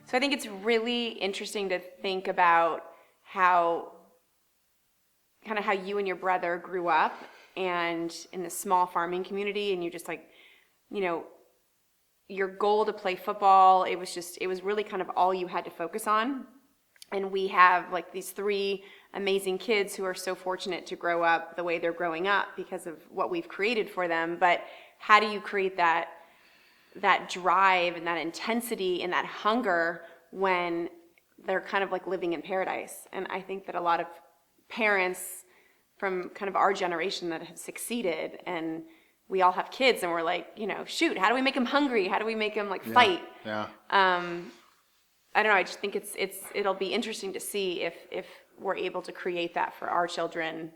So I think it's really interesting to think about how you and your brother grew up and in the small farming community, and you just like, you know, your goal to play football, it was really kind of all you had to focus on. And we have like these 3 amazing kids who are so fortunate to grow up the way they're growing up because of what we've created for them. But how do you create that drive and that intensity and that hunger when they're kind of like living in paradise? And I think that a lot of parents from kind of our generation that have succeeded, and we all have kids and we're like, you know, shoot, how do we make them hungry? How do we make them like fight? Yeah. I don't know. I just think it'll be interesting to see if we're able to create that for our children,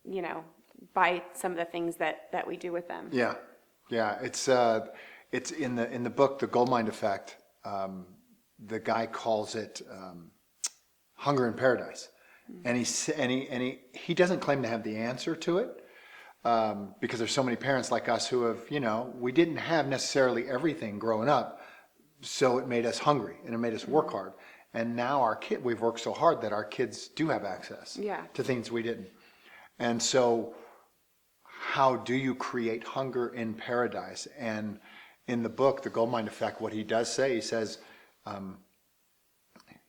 you know, by some of the things that we do with them. Yeah. It's in the book, The Goldmine Effect. The guy calls it hunger in paradise, and he doesn't claim to have the answer to it, because there's so many parents like us who have, you know, we didn't have necessarily everything growing up, so it made us hungry and it made us work hard. And now we've worked so hard that our kids do have access to things we didn't. And so how do you create hunger in paradise? And in the book, The Goldmine Effect, what he does say, he says,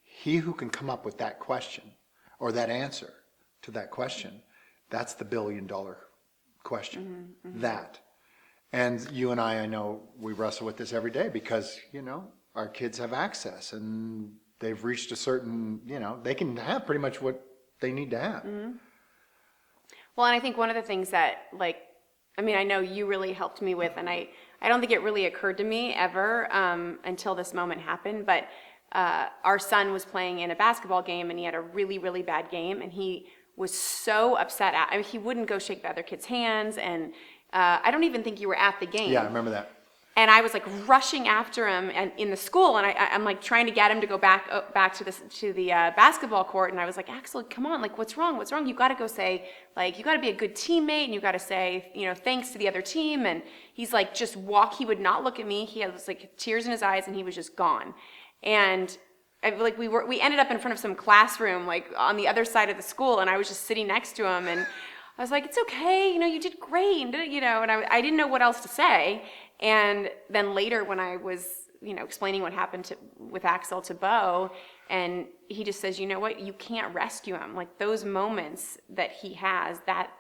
he who can come up with that question or that answer to that question, that's the $1 billion question. That. And you and I know we wrestle with this every day because, you know, our kids have access and they've reached a certain, you know, they can have pretty much what they need to have. Well, and I think one of the things that, like, I mean, I know you really helped me with, and I don't think it really occurred to me ever until this moment happened, but our son was playing in a basketball game and he had a really, really bad game, and he was so upset. I mean, he wouldn't go shake the other kids' hands, and I don't even think you were at the game. Yeah, I remember that. And I was like rushing after him and in the school, and I'm like trying to get him to go back to the basketball court, and I was like, Axel, come on, like what's wrong? You got to go say, like, you got to be a good teammate, and you got to say, you know, thanks to the other team. And he's like, he would not look at me. He had like tears in his eyes, and he was just gone. And we ended up in front of some classroom, like on the other side of the school, and I was just sitting next to him, and I was like, it's okay, you know, you did great, and you know, and I didn't know what else to say. And then later when I was, you know, explaining what happened with Axel to Bo, and he just says, you know what, you can't rescue him. Like those moments that he has, that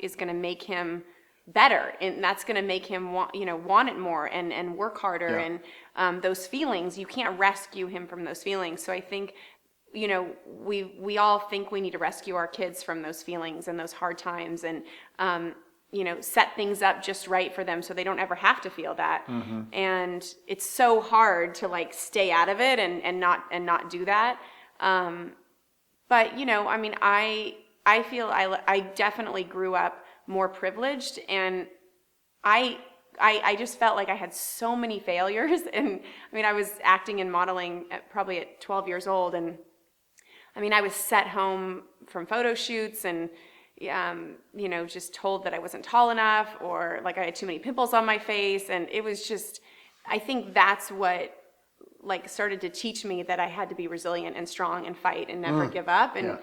is going to make him better, and that's going to make him want it more and work harder. Yeah. And those feelings, you can't rescue him from those feelings. So I think, you know, we all think we need to rescue our kids from those feelings and those hard times, and you know, set things up just right for them so they don't ever have to feel that. And it's so hard to like stay out of it and not do that. But you know, I mean, I feel I definitely grew up more privileged, and I just felt like I had so many failures. And I mean, I was acting and modeling probably at 12 years old, and I mean, I was sent home from photo shoots and you know, just told that I wasn't tall enough, or like I had too many pimples on my face. And it was just, I think that's what like started to teach me that I had to be resilient and strong and fight and never give up. And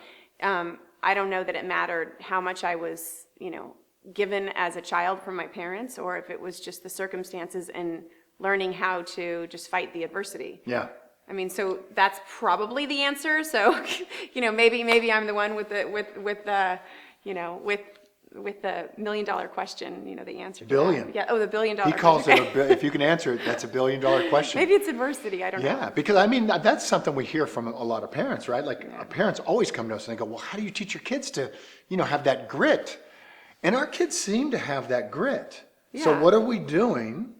I don't know that it mattered how much I was, you know, given as a child from my parents, or if it was just the circumstances and learning how to just fight the adversity. Yeah. I mean, so that's probably the answer. So, you know, maybe I'm the one with the you know, with the $1 million question, you know, the answer to Billion. that. Yeah. Oh, the $1 billion. He calls it if you can answer it, that's $1 billion question. Maybe it's adversity. I don't know. Yeah, because I mean, that's something we hear from a lot of parents, right? Like our parents always come to us and they go, well, how do you teach your kids to, you know, have that grit? And our kids seem to have that grit. Yeah. So what are we doing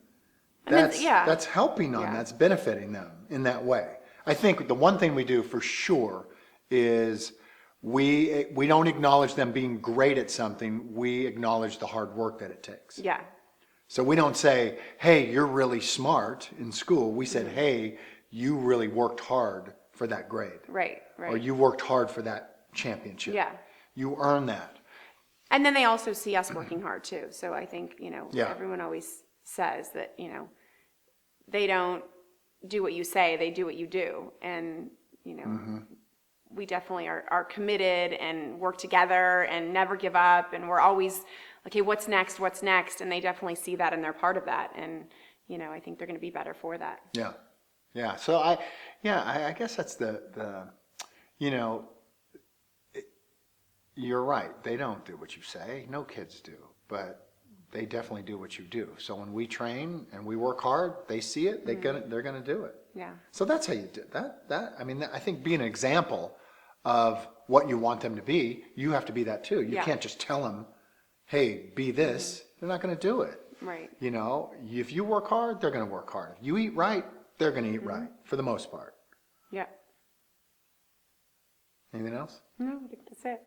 that's helping them, that's benefiting them in that way? I think the one thing we do for sure is we don't acknowledge them being great at something. We acknowledge the hard work that it takes. Yeah. So we don't say, hey, you're really smart in school. We said, hey, you really worked hard for that grade. Right. Or you worked hard for that championship. Yeah. You earned that. And then they also see us working hard too. So I think, you know, everyone always says that, you know, they don't do what you say, they do what you do. And, you know, we definitely are committed and work together and never give up. And we're always, okay, what's next? What's next? And they definitely see that and they're part of that. And, you know, I think they're going to be better for that. Yeah. Yeah. So I guess that's the you know, you're right. They don't do what you say. No kids do, but they definitely do what you do. So when we train and we work hard, they see it. They're gonna do it. Yeah. So that's how you do that. I mean, I think being an example of what you want them to be, you have to be that too. You Yeah. can't just tell them, "Hey, be this." They're not going to do it. Right. You know, if you work hard, they're going to work hard. If you eat right, they're going to eat right for the most part. Yeah. Anything else? No, I think that's it.